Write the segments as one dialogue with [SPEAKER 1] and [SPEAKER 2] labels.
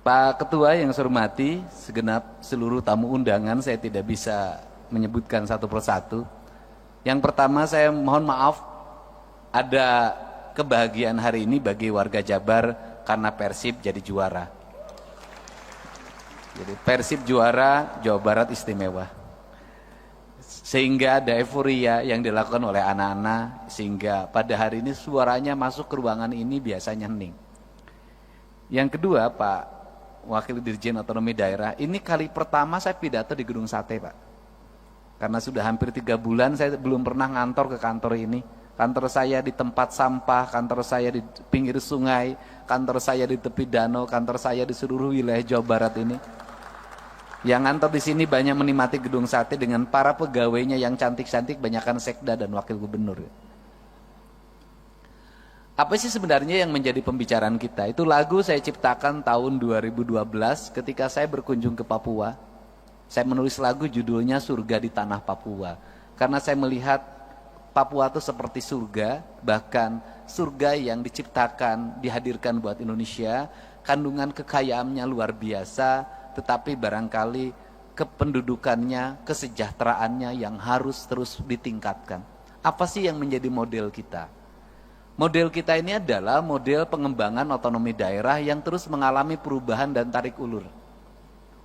[SPEAKER 1] Pak Ketua yang saya hormati, segenap seluruh tamu undangan, saya tidak bisa menyebutkan satu persatu. Yang pertama saya mohon maaf, ada kebahagiaan hari ini bagi warga Jabar karena Persib jadi juara. Jadi Persib juara, Jawa Barat istimewa. Sehingga ada euforia yang dilakukan oleh anak-anak, sehingga pada hari ini suaranya masuk ke ruangan ini biasanya hening. Yang kedua, Pak Wakil Dirjen Otonomi Daerah, ini kali pertama saya pidato di Gedung Sate, Pak. Karena sudah hampir 3 bulan saya belum pernah ngantor ke kantor ini. Kantor saya di tempat sampah, kantor saya di pinggir sungai, kantor saya di tepi danau, kantor saya di seluruh wilayah Jawa Barat ini. Yang ngantor di sini banyak menikmati Gedung Sate dengan para pegawainya yang cantik-cantik, banyakkan sekda dan wakil gubernur. Apa sih sebenarnya yang menjadi pembicaraan kita? Itu lagu saya ciptakan tahun 2012 ketika saya berkunjung ke Papua. Saya menulis lagu judulnya Surga di Tanah Papua. Karena saya melihat Papua itu seperti surga, bahkan surga yang diciptakan, dihadirkan buat Indonesia. Kandungan kekayaannya luar biasa, tetapi barangkali kependudukannya, kesejahteraannya yang harus terus ditingkatkan. Apa sih yang menjadi model kita? Model kita ini adalah model pengembangan otonomi daerah yang terus mengalami perubahan dan tarik ulur.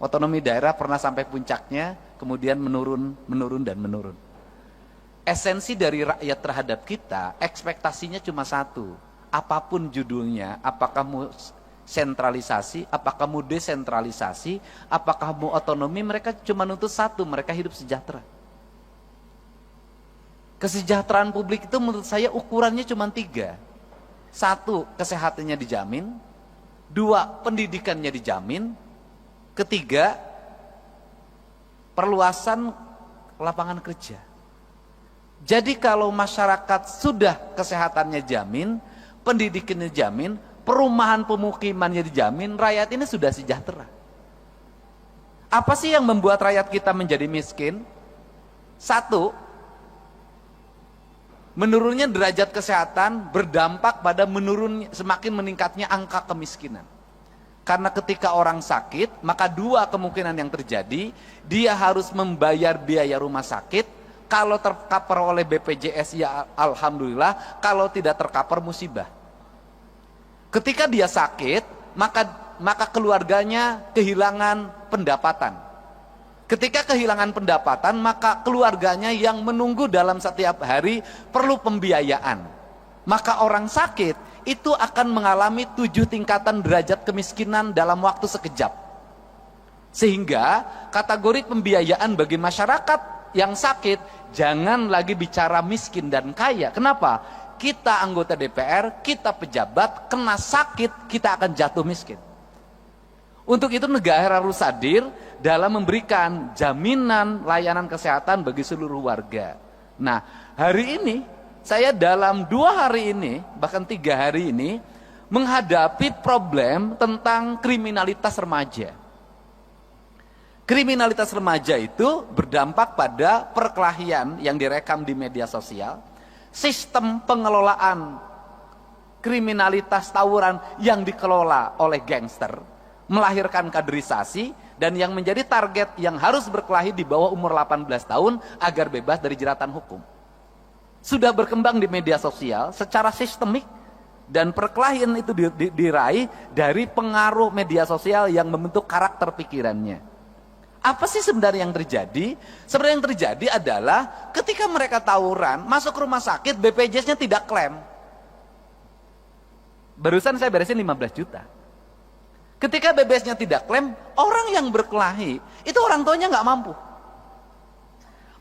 [SPEAKER 1] Otonomi daerah pernah sampai puncaknya, kemudian menurun, dan menurun. Esensi dari rakyat terhadap kita, ekspektasinya cuma satu. Apapun judulnya, apakah mau sentralisasi, apakah mau desentralisasi, apakah mau otonomi, mereka cuma nuntut satu, mereka hidup sejahtera. Kesejahteraan publik itu menurut saya ukurannya cuma 3. 1, kesehatannya dijamin. 2, pendidikannya dijamin. 3, perluasan lapangan kerja. Jadi kalau masyarakat sudah kesehatannya jamin, pendidikannya dijamin, perumahan pemukimannya dijamin, rakyat ini sudah sejahtera. Apa sih yang membuat rakyat kita menjadi miskin? 1, menurunnya derajat kesehatan berdampak pada semakin meningkatnya angka kemiskinan. Karena ketika orang sakit, maka 2 kemungkinan yang terjadi, dia harus membayar biaya rumah sakit. Kalau tercover oleh BPJS ya alhamdulillah, kalau tidak tercover musibah. Ketika dia sakit, maka keluarganya kehilangan pendapatan. Ketika kehilangan pendapatan, maka keluarganya yang menunggu dalam setiap hari perlu pembiayaan. Maka orang sakit itu akan mengalami 7 tingkatan derajat kemiskinan dalam waktu sekejap. Sehingga kategori pembiayaan bagi masyarakat yang sakit, jangan lagi bicara miskin dan kaya. Kenapa? Kita anggota DPR, kita pejabat, kena sakit, kita akan jatuh miskin. Untuk itu negara harus hadir dalam memberikan jaminan layanan kesehatan bagi seluruh warga. Nah, hari ini saya dalam 2 hari ini, bahkan 3 hari ini, menghadapi problem tentang kriminalitas remaja. Kriminalitas remaja itu berdampak pada perkelahian yang direkam di media sosial, sistem pengelolaan kriminalitas tawuran yang dikelola oleh gangster, melahirkan kaderisasi, dan yang menjadi target yang harus berkelahi di bawah umur 18 tahun agar bebas dari jeratan hukum. Sudah berkembang di media sosial secara sistemik, dan perkelahian itu diraih dari pengaruh media sosial yang membentuk karakter pikirannya. Apa sih sebenarnya yang terjadi? Sebenarnya yang terjadi adalah ketika mereka tawuran, masuk rumah sakit, BPJS-nya tidak klaim. Barusan saya beresin 15 juta. Ketika BPJS-nya tidak klaim, orang yang berkelahi, itu orang tuanya nggak mampu.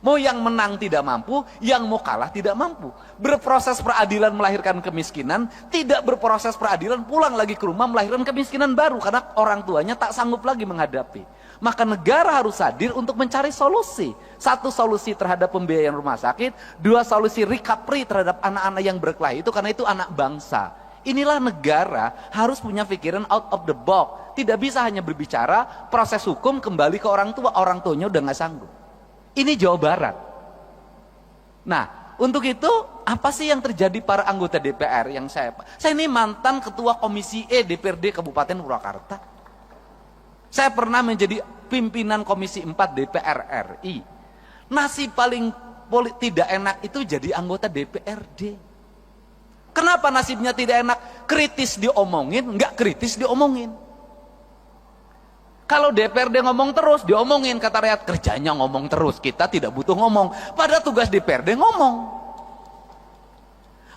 [SPEAKER 1] Mau yang menang tidak mampu, yang mau kalah tidak mampu. Berproses peradilan melahirkan kemiskinan, tidak berproses peradilan pulang lagi ke rumah melahirkan kemiskinan baru. Karena orang tuanya tak sanggup lagi menghadapi. Maka negara harus hadir untuk mencari solusi. 1, solusi terhadap pembiayaan rumah sakit. 2, solusi recovery terhadap anak-anak yang berkelahi itu, karena itu anak bangsa. Inilah negara harus punya pikiran out of the box. Tidak bisa hanya berbicara proses hukum kembali ke orang tuanya udah gak sanggup. Ini Jawa Barat. Nah, untuk itu apa sih yang terjadi para anggota DPR yang saya ini mantan ketua Komisi E DPRD Kabupaten Purwakarta. Saya pernah menjadi pimpinan Komisi 4 DPR RI. Nasib paling tidak enak itu jadi anggota DPRD. Kenapa nasibnya tidak enak? Kritis diomongin, nggak kritis diomongin. Kalau DPRD ngomong terus, diomongin, kata rakyat, kerjanya ngomong terus, kita tidak butuh ngomong. Padahal tugas DPRD ngomong.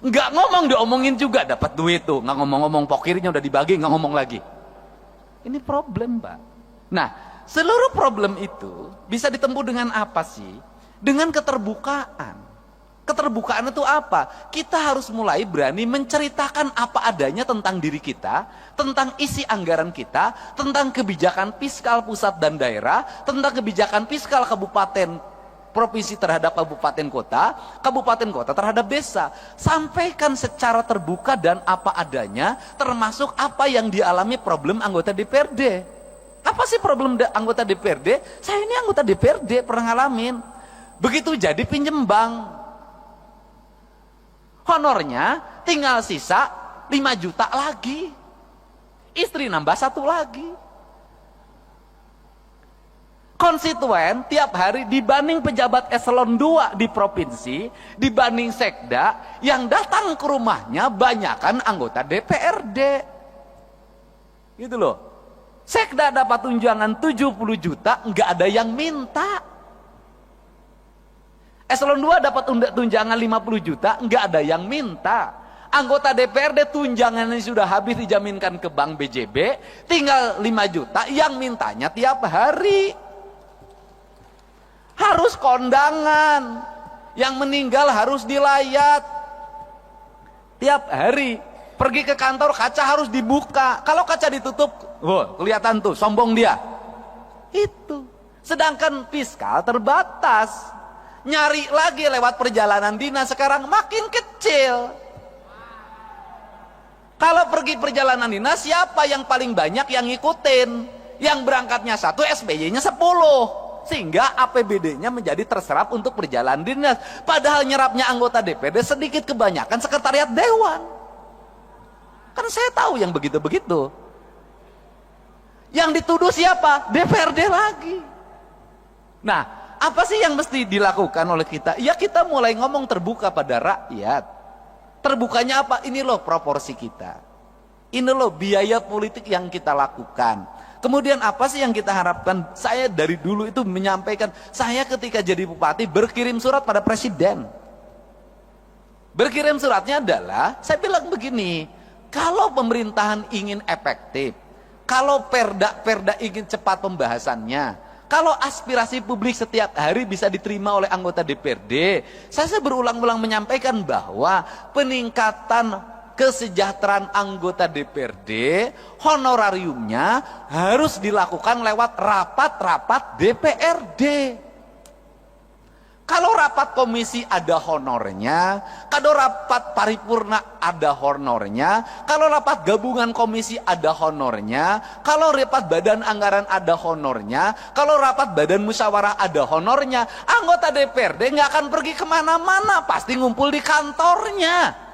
[SPEAKER 1] Nggak ngomong diomongin juga, dapat duit tuh. Nggak ngomong-ngomong, pokirnya udah dibagi, nggak ngomong lagi. Ini problem, Pak. Nah, seluruh problem itu bisa ditempuh dengan apa sih? Dengan keterbukaan. Keterbukaan itu apa? Kita harus mulai berani menceritakan apa adanya tentang diri kita, tentang isi anggaran kita, tentang kebijakan fiskal pusat dan daerah, tentang kebijakan fiskal kabupaten provinsi terhadap kabupaten kota terhadap desa. Sampaikan secara terbuka dan apa adanya, termasuk apa yang dialami problem anggota DPRD. Apa sih problem anggota DPRD? Saya ini anggota DPRD, pernah ngalamin. Begitu jadi pinjem bank, honornya tinggal sisa 5 juta lagi, istri nambah 1 lagi. Konstituen tiap hari dibanding pejabat eselon 2 di provinsi, dibanding sekda, yang datang ke rumahnya banyakan anggota DPRD. Gitu loh. Sekda dapat tunjangan 70 juta, nggak ada yang minta. Eselon 2 dapat tunjangan 50 juta, nggak ada yang minta. Anggota DPRD tunjangannya sudah habis dijaminkan ke Bank BJB, tinggal 5 juta, yang mintanya tiap hari. Harus kondangan, yang meninggal harus dilayat. Tiap hari, pergi ke kantor kaca harus dibuka. Kalau kaca ditutup, kelihatan tuh, sombong dia. Itu. Sedangkan fiskal terbatas. Nyari lagi lewat perjalanan dinas sekarang makin kecil. Kalau pergi perjalanan dinas, siapa yang paling banyak yang ngikutin? Yang berangkatnya 1, SBY-nya 10. Sehingga APBD-nya menjadi terserap untuk perjalanan dinas. Padahal nyerapnya anggota DPD sedikit, kebanyakan sekretariat dewan. Kan saya tahu yang begitu-begitu. Yang dituduh siapa? DPRD lagi. Nah, apa sih yang mesti dilakukan oleh kita? Ya, kita mulai ngomong terbuka pada rakyat. Terbukanya apa? Ini loh proporsi kita. Ini loh biaya politik yang kita lakukan. Kemudian apa sih yang kita harapkan? Saya dari dulu itu menyampaikan, saya ketika jadi bupati berkirim surat pada presiden. Berkirim suratnya adalah, saya bilang begini, kalau pemerintahan ingin efektif, kalau perda ingin cepat pembahasannya, kalau aspirasi publik setiap hari bisa diterima oleh anggota DPRD, saya berulang-ulang menyampaikan bahwa peningkatan kesejahteraan anggota DPRD, honorariumnya harus dilakukan lewat rapat-rapat DPRD. Kalau rapat komisi ada honornya, kalau rapat paripurna ada honornya, kalau rapat gabungan komisi ada honornya, kalau rapat badan anggaran ada honornya, kalau rapat badan musyawarah ada honornya, anggota DPRD nggak akan pergi kemana-mana, pasti ngumpul di kantornya.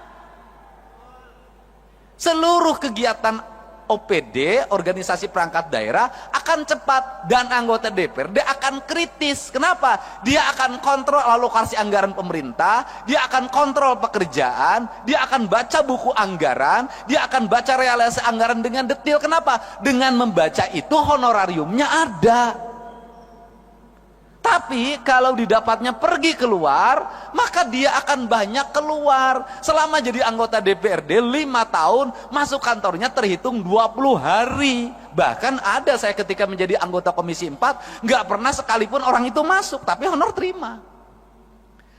[SPEAKER 1] Seluruh kegiatan OPD, organisasi perangkat daerah, akan cepat dan anggota DPRD akan kritis. Kenapa? Dia akan kontrol alokasi anggaran pemerintah, dia akan kontrol pekerjaan, dia akan baca buku anggaran, dia akan baca realisasi anggaran dengan detail. Kenapa? Dengan membaca itu honorariumnya ada. Tapi kalau didapatnya pergi keluar, maka dia akan banyak keluar. Selama jadi anggota DPRD 5 tahun, masuk kantornya terhitung 20 hari. Bahkan ada saya ketika menjadi anggota Komisi 4, nggak pernah sekalipun orang itu masuk, tapi honor terima.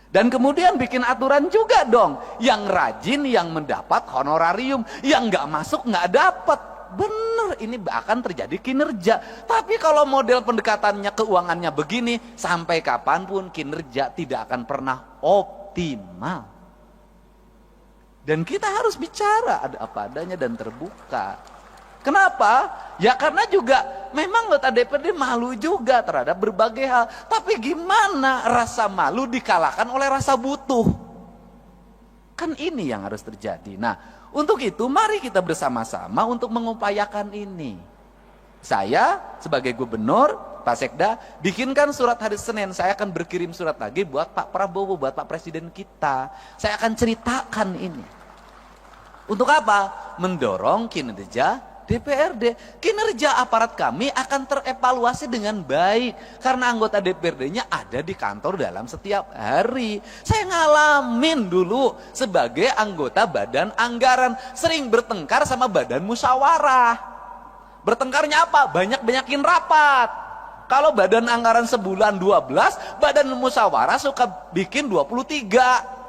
[SPEAKER 1] Dan kemudian bikin aturan juga dong, yang rajin yang mendapat honorarium, yang nggak masuk nggak dapat. Bener, ini akan terjadi kinerja. Tapi kalau model pendekatannya keuangannya begini, sampai kapanpun kinerja tidak akan pernah optimal. Dan kita harus bicara ada apa adanya dan terbuka. Kenapa? Ya karena juga memang anggota DPRD malu juga terhadap berbagai hal. Tapi gimana rasa malu dikalahkan oleh rasa butuh? Kan ini yang harus terjadi. Nah, untuk itu mari kita bersama-sama untuk mengupayakan ini. Saya sebagai gubernur, Pak Sekda, bikinkan surat hari Senin. Saya akan berkirim surat lagi buat Pak Prabowo, buat Pak Presiden kita. Saya akan ceritakan ini. Untuk apa? Mendorong kinerja DPRD. Kinerja aparat kami akan terevaluasi dengan baik. Karena anggota DPRD-nya ada di kantor dalam setiap hari. Saya ngalamin dulu sebagai anggota badan anggaran. Sering bertengkar sama badan musyawarah. Bertengkarnya apa? Banyak-banyakin rapat. Kalau badan anggaran sebulan 12, badan musyawarah suka bikin 23.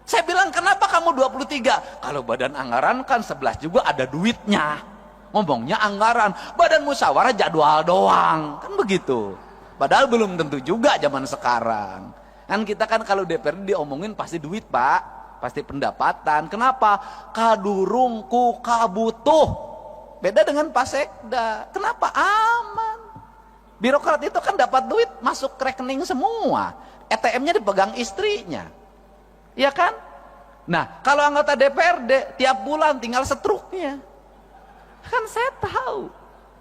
[SPEAKER 1] Saya bilang, kenapa kamu 23? Kalau badan anggaran kan 11 juga ada duitnya. Ngomongnya anggaran. Badan musyawarah jadwal doang. Kan begitu. Padahal belum tentu juga zaman sekarang. Kan kita kan kalau DPRD diomongin pasti duit, Pak. Pasti pendapatan. Kenapa? Kadurungku kabutuh. Beda dengan Pak Sekda. Kenapa? Aman. Birokrat itu kan dapat duit masuk ke rekening semua. ATM-nya dipegang istrinya. Iya kan? Nah, kalau anggota DPRD tiap bulan tinggal setruknya. Kan saya tahu.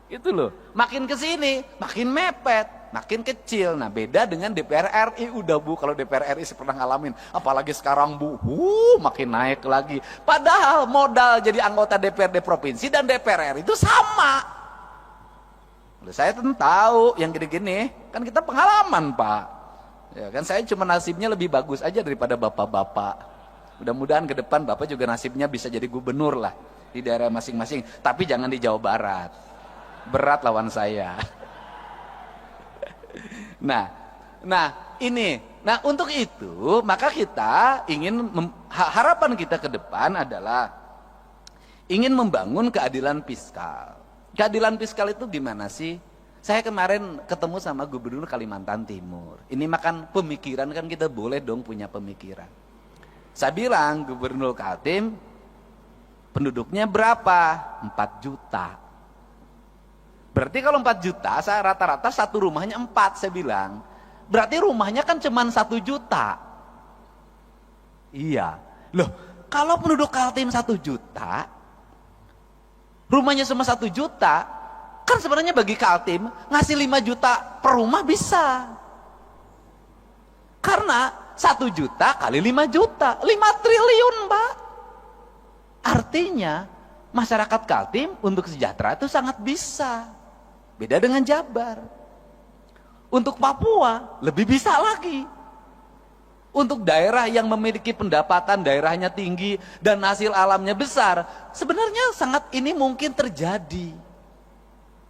[SPEAKER 1] Itu loh. Makin ke sini, makin mepet, makin kecil. Nah, beda dengan DPR RI. Udah Bu, kalau DPR RI saya pernah ngalamin. Apalagi sekarang Bu, makin naik lagi. Padahal modal jadi anggota DPRD provinsi dan DPR RI itu sama. Saya tentu tahu yang gini-gini. Kan kita pengalaman, Pak. Ya kan, saya cuma nasibnya lebih bagus aja daripada bapak-bapak. Mudah-mudahan ke depan Bapak juga nasibnya bisa jadi gubernur lah di daerah masing-masing. Tapi jangan di Jawa Barat. Berat lawan saya. Nah ini. Nah untuk itu maka kita ingin harapan kita ke depan adalah ingin membangun keadilan fiskal. Keadilan fiskal itu gimana sih? Saya kemarin ketemu sama Gubernur Kalimantan Timur. Ini makan pemikiran, kan kita boleh dong punya pemikiran. Saya bilang, Gubernur Kaltim penduduknya berapa? 4 juta. Berarti kalau 4 juta, saya rata-rata satu rumahnya 4, saya bilang. Berarti rumahnya kan cuma 1 juta. Iya. Loh, kalau penduduk Kaltim 1 juta, rumahnya cuma 1 juta, kan sebenarnya bagi Kaltim ngasih 5 juta per rumah bisa. Karena 1 juta kali 5 juta, 5 triliun, Pak. Artinya masyarakat Kaltim untuk sejahtera itu sangat bisa. Beda dengan Jabar. Untuk Papua lebih bisa lagi. Untuk daerah yang memiliki pendapatan daerahnya tinggi dan hasil alamnya besar, sebenarnya sangat ini mungkin terjadi.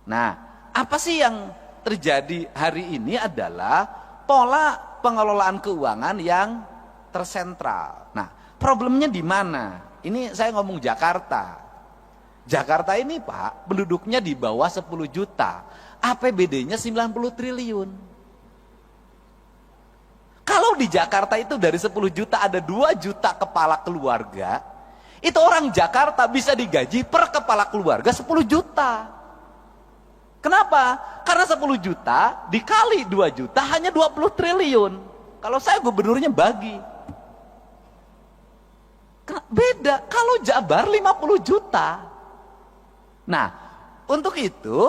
[SPEAKER 1] Nah, apa sih yang terjadi hari ini adalah pola pengelolaan keuangan yang tersentral. Nah, problemnya di mana? Ini saya ngomong Jakarta. Jakarta ini, Pak, penduduknya di bawah 10 juta. APBD-nya 90 triliun. Kalau di Jakarta itu dari 10 juta ada 2 juta kepala keluarga, itu orang Jakarta bisa digaji per kepala keluarga 10 juta. Kenapa? Karena 10 juta dikali 2 juta hanya 20 triliun. Kalau saya gubernurnya bagi. Beda, kalau Jabar 50 juta. Nah, untuk itu,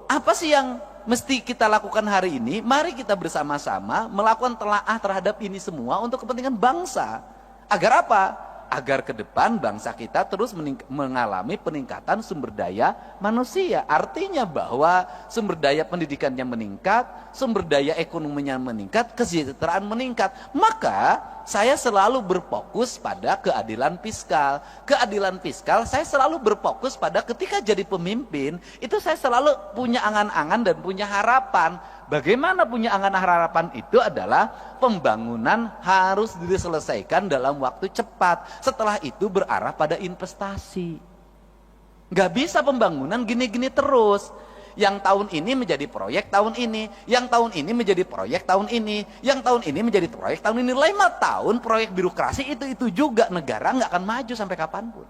[SPEAKER 1] apa sih yang mesti kita lakukan hari ini? Mari kita bersama-sama melakukan telaah terhadap ini semua untuk kepentingan bangsa. Agar apa? Agar ke depan bangsa kita terus mengalami peningkatan sumber daya manusia. Artinya bahwa sumber daya pendidikannya meningkat, sumber daya ekonominya meningkat, kesejahteraan meningkat. Maka saya selalu berfokus pada keadilan fiskal. Keadilan fiskal saya selalu berfokus pada ketika jadi pemimpin, itu saya selalu punya angan-angan dan punya harapan. Bagaimana punya angan harapan itu adalah pembangunan harus diselesaikan dalam waktu cepat. Setelah itu berarah pada investasi. Gak bisa pembangunan gini-gini terus. Yang tahun ini menjadi proyek tahun ini, yang tahun ini menjadi proyek tahun ini, yang tahun ini menjadi proyek tahun ini. 5 tahun proyek birokrasi itu juga, negara nggak akan maju sampai kapanpun.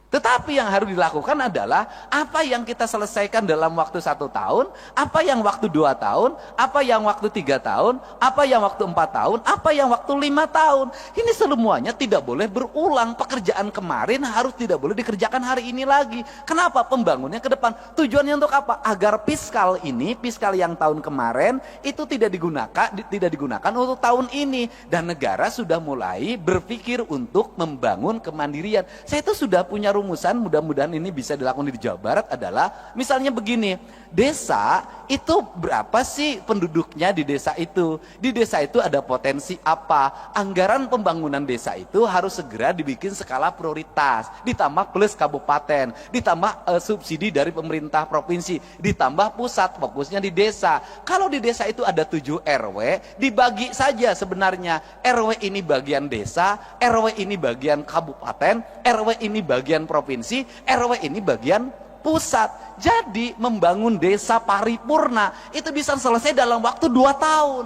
[SPEAKER 1] Tetapi yang harus dilakukan adalah apa yang kita selesaikan dalam waktu 1 tahun, apa yang waktu 2 tahun, apa yang waktu 3 tahun, apa yang waktu 4 tahun, apa yang waktu 5 tahun. Ini semuanya tidak boleh berulang. Pekerjaan kemarin harus tidak boleh dikerjakan hari ini lagi. Kenapa? Pembangunnya ke depan. Tujuannya untuk apa? Agar fiskal yang tahun kemarin itu tidak digunakan untuk tahun ini. Dan negara sudah mulai berpikir untuk membangun kemandirian. Saya itu sudah punya rumusan, mudah-mudahan ini bisa dilakukan di Jawa Barat, adalah misalnya begini, desa itu berapa sih penduduknya di desa itu? Di desa itu ada potensi apa? Anggaran pembangunan desa itu harus segera dibikin skala prioritas, ditambah plus kabupaten, ditambah subsidi dari pemerintah provinsi, ditambah pusat fokusnya di desa. Kalau di desa itu ada 7 RW, dibagi saja sebenarnya. RW ini bagian desa, RW ini bagian kabupaten, RW ini bagian provinsi, RW ini bagian pusat. Jadi membangun desa paripurna itu bisa selesai dalam waktu 2 tahun.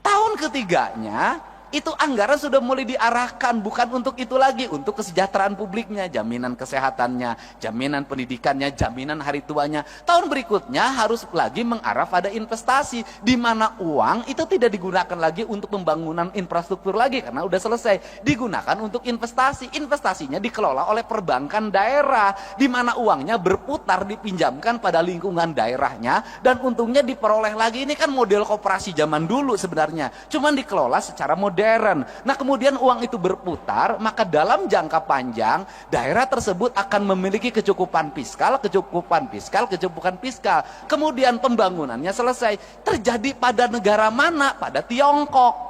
[SPEAKER 1] Tahun ketiganya itu anggaran sudah mulai diarahkan, bukan untuk itu lagi, untuk kesejahteraan publiknya, jaminan kesehatannya, jaminan pendidikannya, jaminan hari tuanya. Tahun berikutnya harus lagi mengarah pada investasi, di mana uang itu tidak digunakan lagi untuk pembangunan infrastruktur lagi karena udah selesai, digunakan untuk investasi. Investasinya dikelola oleh perbankan daerah, di mana uangnya berputar, dipinjamkan pada lingkungan daerahnya, dan untungnya diperoleh lagi. Ini kan model koperasi zaman dulu sebenarnya, cuman dikelola secara modern. Nah, kemudian uang itu berputar, maka dalam jangka panjang daerah tersebut akan memiliki kecukupan fiskal. Kemudian pembangunannya selesai. Terjadi pada negara mana? Pada Tiongkok.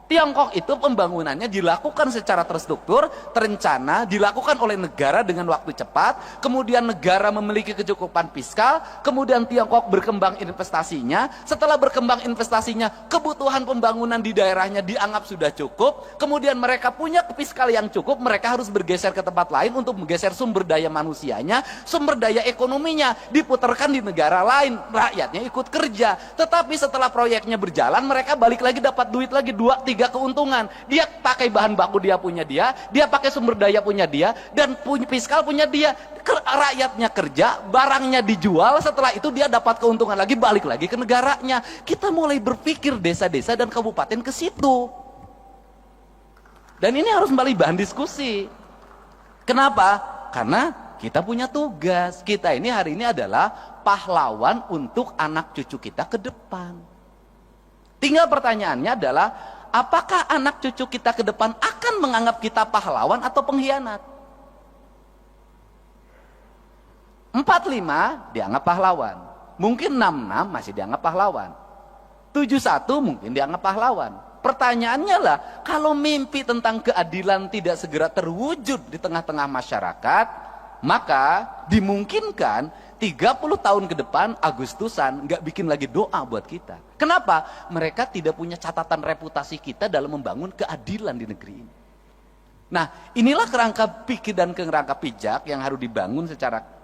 [SPEAKER 1] Tiongkok itu pembangunannya dilakukan secara terstruktur, terencana, dilakukan oleh negara dengan waktu cepat, kemudian negara memiliki kecukupan fiskal, kemudian Tiongkok berkembang investasinya, setelah berkembang investasinya, kebutuhan pembangunan di daerahnya dianggap sudah cukup, kemudian mereka punya fiskal yang cukup, mereka harus bergeser ke tempat lain untuk menggeser sumber daya manusianya, sumber daya ekonominya, diputarkan di negara lain, rakyatnya ikut kerja. Tetapi setelah proyeknya berjalan, mereka balik lagi dapat duit lagi 2-3 keuntungan. Dia pakai bahan baku dia punya dia pakai sumber daya punya dia, dan fiskal punya dia. Rakyatnya kerja, barangnya dijual, setelah itu dia dapat keuntungan lagi, balik lagi ke negaranya. Kita mulai berpikir desa-desa dan kabupaten ke situ. Dan ini harus kembali bahan diskusi. Kenapa? Karena kita punya tugas. Kita ini hari ini adalah pahlawan untuk anak cucu kita ke depan. Tinggal pertanyaannya adalah, apakah anak cucu kita ke depan akan menganggap kita pahlawan atau pengkhianat? 45 dianggap pahlawan. Mungkin 66 masih dianggap pahlawan. 71 mungkin dianggap pahlawan. Pertanyaannya lah, kalau mimpi tentang keadilan tidak segera terwujud di tengah-tengah masyarakat, maka dimungkinkan 30 tahun ke depan Agustusan nggak bikin lagi doa buat kita. Kenapa? Mereka tidak punya catatan reputasi kita dalam membangun keadilan di negeri ini. Nah, inilah kerangka pikir dan kerangka pijak yang harus dibangun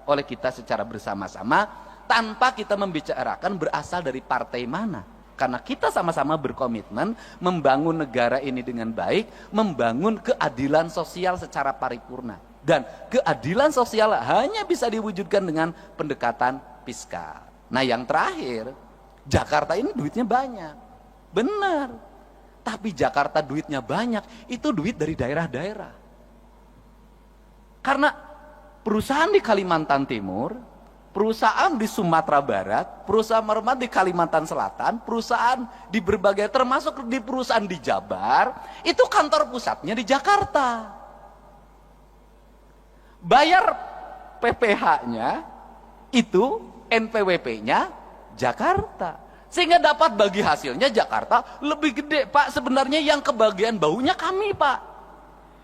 [SPEAKER 1] oleh kita secara bersama-sama, tanpa kita membicarakan berasal dari partai mana. Karena kita sama-sama berkomitmen membangun negara ini dengan baik, membangun keadilan sosial secara paripurna. Dan keadilan sosial hanya bisa diwujudkan dengan pendekatan fiskal. Nah, yang terakhir, Jakarta ini duitnya banyak. Benar. Tapi Jakarta duitnya banyak, itu duit dari daerah-daerah. Karena perusahaan di Kalimantan Timur, perusahaan di Sumatera Barat, perusahaan di Kalimantan Selatan, perusahaan di berbagai, termasuk di perusahaan di Jabar, itu kantor pusatnya di Jakarta. Bayar PPh-nya itu, NPWP-nya Jakarta. Sehingga dapat bagi hasilnya Jakarta lebih gede. Pak, sebenarnya yang kebagian baunya kami, Pak.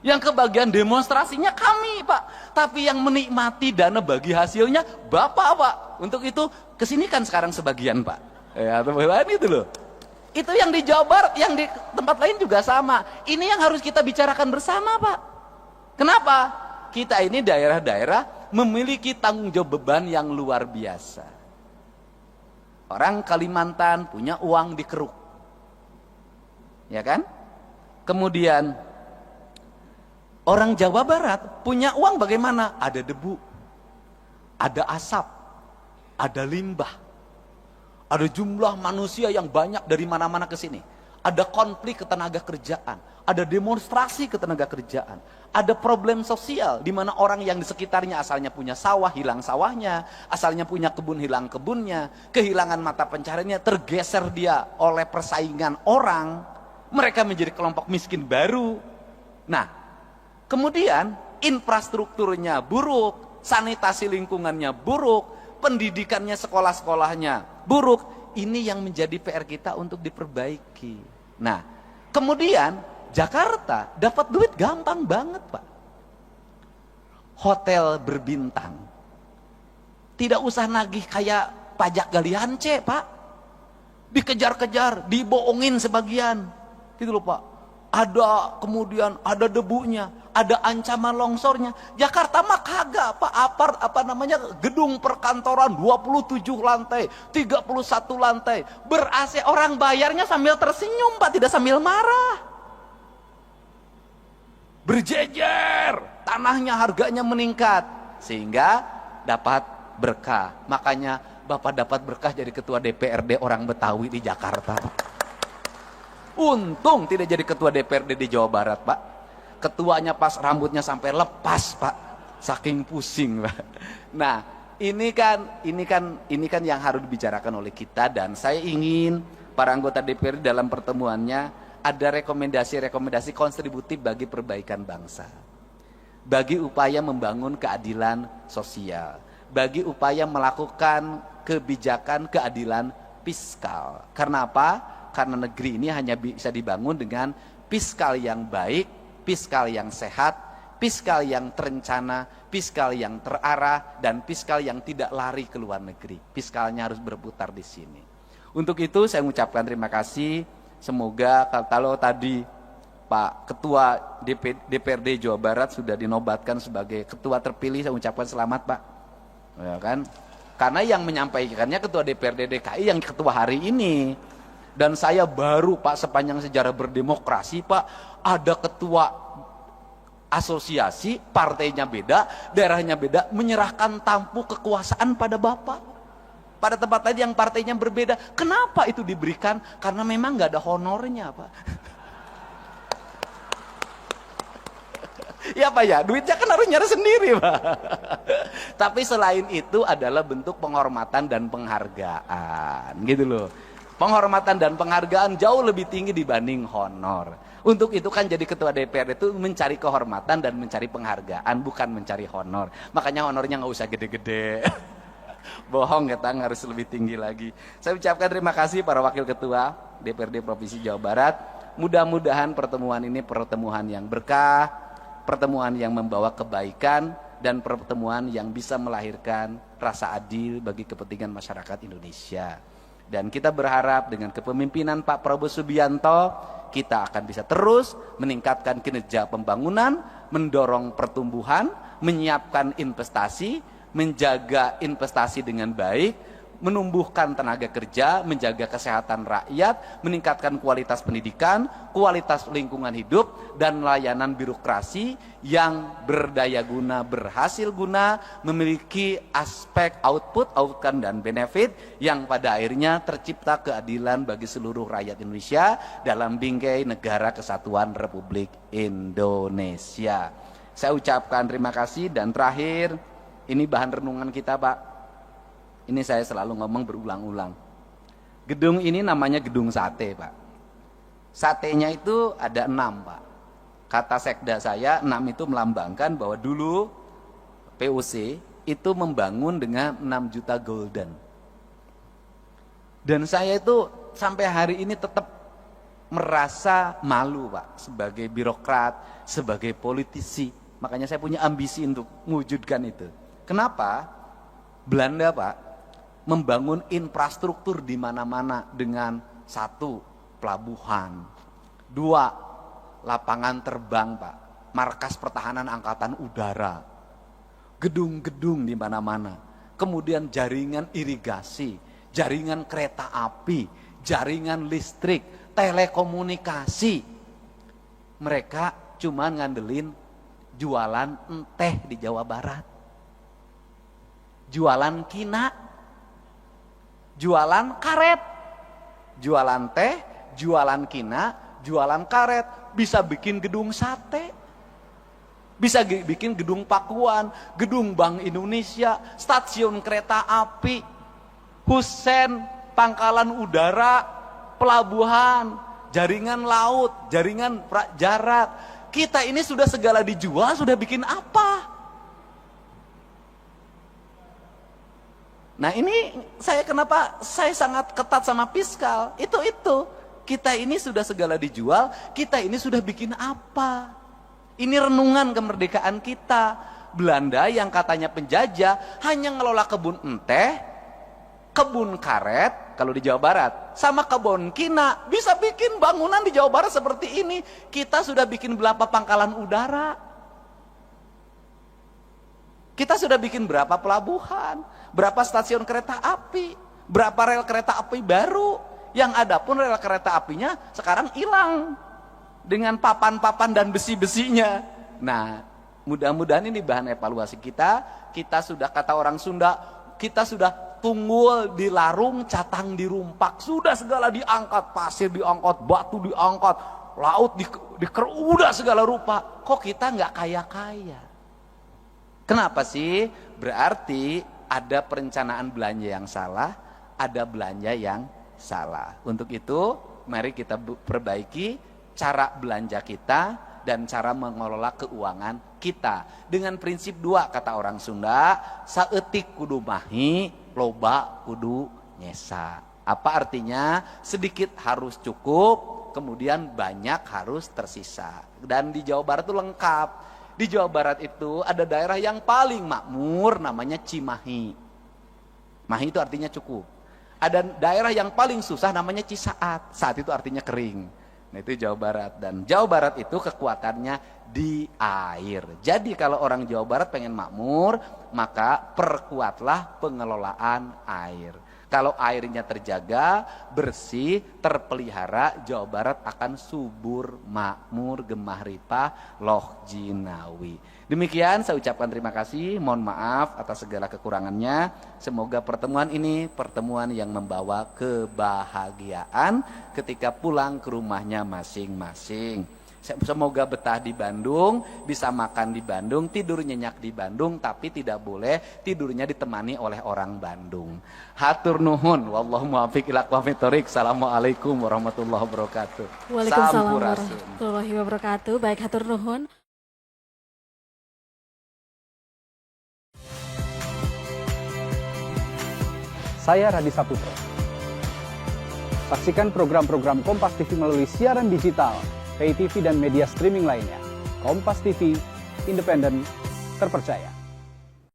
[SPEAKER 1] Yang kebagian demonstrasinya kami, Pak. Tapi yang menikmati dana bagi hasilnya Bapak, Pak. Untuk itu kesini kan sekarang sebagian, Pak. Ya, teman-teman, itu loh. Itu yang di Jawa Barat, yang di tempat lain juga sama. Ini yang harus kita bicarakan bersama, Pak. Kenapa? Kita ini daerah-daerah memiliki tanggung jawab beban yang luar biasa. Orang Kalimantan punya uang di keruk, ya kan? Kemudian Orang Jawa Barat punya uang bagaimana? Ada debu, ada asap, ada limbah, ada jumlah manusia yang banyak dari mana-mana ke sini. Ada konflik ketenaga kerjaan, ada demonstrasi ketenaga kerjaan, ada problem sosial di mana orang yang di sekitarnya asalnya punya sawah hilang sawahnya, asalnya punya kebun hilang kebunnya, kehilangan mata pencahariannya, tergeser dia oleh persaingan orang, mereka menjadi kelompok miskin baru. Nah, kemudian infrastrukturnya buruk, sanitasi lingkungannya buruk, pendidikannya sekolah-sekolahnya buruk. Ini yang menjadi PR kita untuk diperbaiki. Nah, kemudian Jakarta dapat duit gampang banget, Pak. Hotel berbintang. Tidak usah nagih kayak pajak galian C, Pak. Dikejar-kejar, dibohongin sebagian. Gitu loh, Pak. Ada kemudian ada debunya, ada ancaman longsornya. Jakarta mah kagak, Pak. Gedung perkantoran 27 lantai, 31 lantai, ber-AC, orang bayarnya sambil tersenyum, Pak, tidak sambil marah. Berjejer, tanahnya harganya meningkat sehingga dapat berkah. Makanya Bapak dapat berkah jadi ketua DPRD orang Betawi di Jakarta. Untung tidak jadi ketua DPRD di Jawa Barat, Pak. Ketuanya pas rambutnya sampai lepas, Pak. Saking pusing, Pak. Nah, ini kan yang harus dibicarakan oleh kita, dan saya ingin para anggota DPRD dalam pertemuannya ada rekomendasi-rekomendasi kontributif bagi perbaikan bangsa. Bagi upaya membangun keadilan sosial, bagi upaya melakukan kebijakan keadilan fiskal. Karena apa? Karena negeri ini hanya bisa dibangun dengan fiskal yang baik, fiskal yang sehat, fiskal yang terencana, fiskal yang terarah, dan fiskal yang tidak lari ke luar negeri. Fiskalnya harus berputar di sini. Untuk itu saya mengucapkan terima kasih. Semoga kalau tadi Pak Ketua DPRD Jawa Barat sudah dinobatkan sebagai ketua terpilih, saya ucapkan selamat, Pak. Ya kan? Karena yang menyampaikannya Ketua DPRD DKI yang ketua hari ini. Dan saya baru, Pak, sepanjang sejarah berdemokrasi, Pak, ada ketua asosiasi, partainya beda, daerahnya beda, menyerahkan tampuk kekuasaan pada Bapak. Pada tempat lain yang partainya berbeda. Kenapa itu diberikan? Karena memang nggak ada honornya, Pak. Ya, Pak, ya, duitnya kan harus nyari sendiri, Pak. Tapi selain itu adalah bentuk penghormatan dan penghargaan, gitu loh. Penghormatan dan penghargaan jauh lebih tinggi dibanding honor. Untuk itu kan jadi ketua DPR itu mencari kehormatan dan mencari penghargaan, bukan mencari honor. Makanya honornya nggak usah gede-gede. Bohong, ketang, harus lebih tinggi lagi. Saya ucapkan terima kasih para wakil ketua DPRD Provinsi Jawa Barat. Mudah-mudahan pertemuan ini pertemuan yang berkah, pertemuan yang membawa kebaikan, dan pertemuan yang bisa melahirkan rasa adil bagi kepentingan masyarakat Indonesia. Dan kita berharap dengan kepemimpinan Pak Prabowo Subianto, kita akan bisa terus meningkatkan kinerja pembangunan, mendorong pertumbuhan, menyiapkan investasi, menjaga investasi dengan baik, menumbuhkan tenaga kerja, menjaga kesehatan rakyat, meningkatkan kualitas pendidikan, kualitas lingkungan hidup, dan layanan birokrasi yang berdaya guna, berhasil guna, memiliki aspek output, outcome, dan benefit yang pada akhirnya tercipta keadilan bagi seluruh rakyat Indonesia dalam bingkai Negara Kesatuan Republik Indonesia. Saya ucapkan terima kasih, dan terakhir, ini bahan renungan kita, Pak. Ini saya selalu ngomong berulang-ulang. Gedung ini namanya gedung sate, Pak. Satenya itu ada 6, Pak. Kata sekda saya, 6 itu melambangkan bahwa dulu POC itu membangun dengan 6 juta golden. Dan saya itu sampai hari ini tetap merasa malu, Pak, sebagai birokrat, sebagai politisi. Makanya saya punya ambisi untuk mewujudkan itu. Kenapa? Belanda, Pak, membangun infrastruktur di mana-mana dengan 1, pelabuhan, 2, lapangan terbang, Pak, markas pertahanan angkatan udara, gedung-gedung di mana-mana, kemudian jaringan irigasi, jaringan kereta api, jaringan listrik, telekomunikasi. Mereka cuma ngandelin jualan teh di Jawa Barat, jualan kina, jualan karet, jualan teh, jualan kina, jualan karet, bisa bikin gedung sate, bisa bikin gedung pakuan, gedung Bank Indonesia, stasiun kereta api, husen, pangkalan udara, pelabuhan, jaringan laut, jaringan darat. Kita ini sudah segala dijual, sudah bikin apa? Nah ini kenapa saya sangat ketat sama fiskal, itu. Kita ini sudah segala dijual, kita ini sudah bikin apa? Ini renungan kemerdekaan kita. Belanda yang katanya penjajah hanya ngelola kebun teh, kebun karet kalau di Jawa Barat, sama kebun kina, bisa bikin bangunan di Jawa Barat seperti ini. Kita sudah bikin berapa pangkalan udara, kita sudah bikin berapa pelabuhan, berapa stasiun kereta api, berapa rel kereta api baru. Yang ada pun rel kereta apinya sekarang hilang dengan papan-papan dan besi-besinya. Nah, mudah-mudahan ini bahan evaluasi kita. Kita sudah, kata orang Sunda, kita sudah tunggul di larung, catang di rumpak. Sudah segala diangkat, pasir diangkat, batu diangkat, laut udah segala rupa. Kok kita nggak kaya-kaya? Kenapa sih? Berarti ada perencanaan belanja yang salah, ada belanja yang salah. Untuk itu, mari kita perbaiki cara belanja kita dan cara mengelola keuangan kita. Dengan prinsip 2, kata orang Sunda, saeutik kudu mahi, loba kudu nyesa. Apa artinya? Sedikit harus cukup, kemudian banyak harus tersisa. Dan di Jawa Barat itu lengkap. Di Jawa Barat itu ada daerah yang paling makmur, namanya Cimahi. Mahi itu artinya cukup. Ada daerah yang paling susah, namanya Cisaat. Saat itu artinya kering. Nah itu Jawa Barat. Dan Jawa Barat itu kekuatannya di air. Jadi kalau orang Jawa Barat pengen makmur, maka perkuatlah pengelolaan air. Kalau airnya terjaga, bersih, terpelihara, Jawa Barat akan subur, makmur, gemah ripah, loh jinawi. Demikian saya ucapkan terima kasih, mohon maaf atas segala kekurangannya. Semoga pertemuan ini pertemuan yang membawa kebahagiaan ketika pulang ke rumahnya masing-masing. Semoga betah di Bandung, bisa makan di Bandung, tidur nyenyak di Bandung, tapi tidak boleh tidurnya ditemani oleh orang Bandung. Hatur nuhun, wallahu muwaffiq ila aqwamit thoriq. Assalamualaikum warahmatullahi wabarakatuh.
[SPEAKER 2] Waalaikumsalam warahmatullahi wabarakatuh. Baik, hatur nuhun.
[SPEAKER 3] Saya Radi Saputro. Saksikan program-program Kompas TV melalui siaran digital, pay TV dan media streaming lainnya. Kompas TV, independen, terpercaya.